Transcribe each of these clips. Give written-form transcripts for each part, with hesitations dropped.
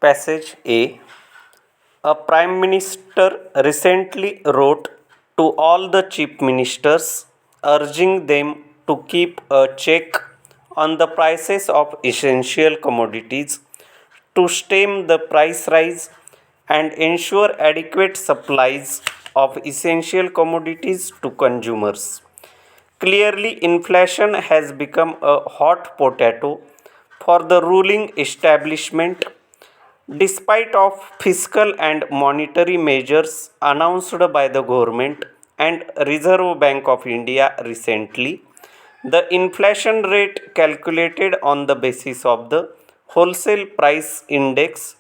Passage A. A Prime Minister recently wrote to all the chief ministers urging them to keep a check on the prices of essential commodities to stem the price rise and ensure adequate supplies of essential commodities to consumers. Clearly, inflation has become a hot potato for the ruling establishment. Despite of fiscal and monetary measures announced by the government and Reserve Bank of India recently, the inflation rate calculated on the basis of the wholesale price index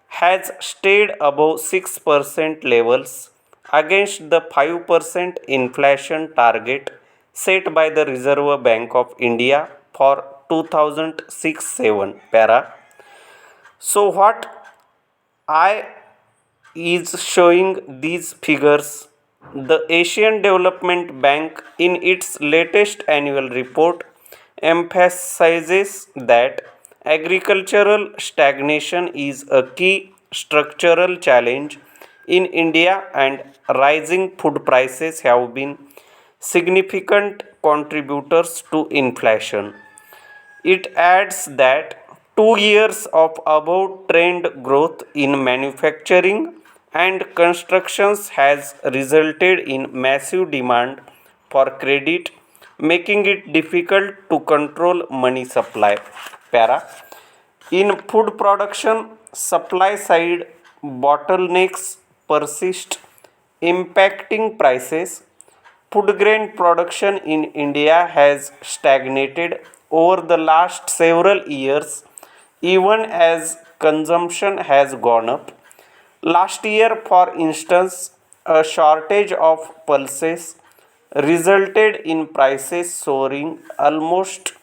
has stayed above 6% levels against the 5% inflation target set by the Reserve Bank of India for 2006-7 para. So what I is showing these figures. The Asian Development Bank, in its latest annual report, emphasizes that agricultural stagnation is a key structural challenge in India and rising food prices have been significant contributors to inflation. It adds that 2 years of above trend growth in manufacturing and constructions has resulted in massive demand for credit, making it difficult to control money supply. Para. In food production, supply side bottlenecks persist, impacting prices. Food grain production in India has stagnated over the last several years, even as consumption has gone up. Last year, for instance, a shortage of pulses resulted in prices soaring almost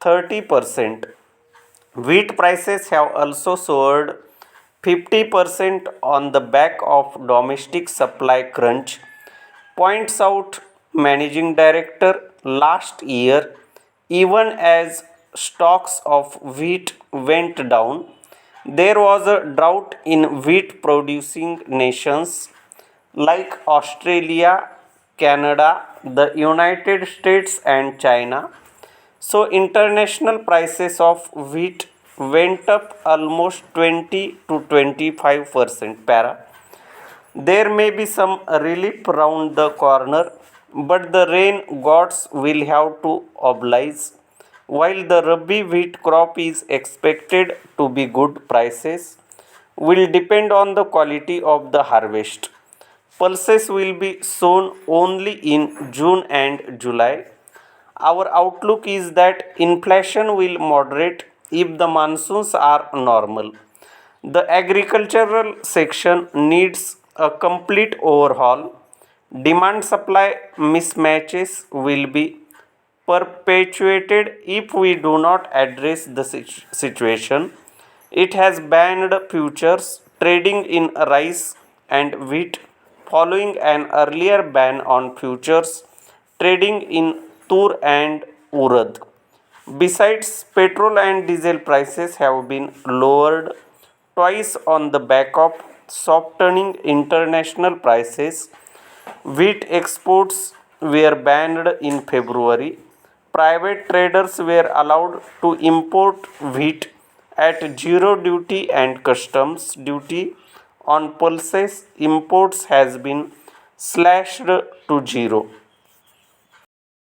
30%. Wheat prices have also soared 50% on the back of domestic supply crunch, points out managing director. Last year, even as stocks of wheat went down, there was a drought in wheat producing nations like Australia, Canada, the United States, and China. So, international prices of wheat went up almost 20 to 25% para. There may be some relief round the corner, but the rain gods will have to oblige. While the Rabi wheat crop is expected to be good, prices will depend on the quality of the harvest. Pulses will be sown only in June and July. Our outlook is that inflation will moderate if the monsoons are normal. The agricultural section needs a complete overhaul. Demand supply mismatches will be perpetuated if we do not address the situation. It has banned futures trading in rice and wheat following an earlier ban on futures trading in tur and urad. Besides, petrol and diesel prices have been lowered twice on the back of softening international prices. Wheat exports were banned in February. Private traders were allowed to import wheat at zero duty and customs duty on pulses imports has been slashed to zero.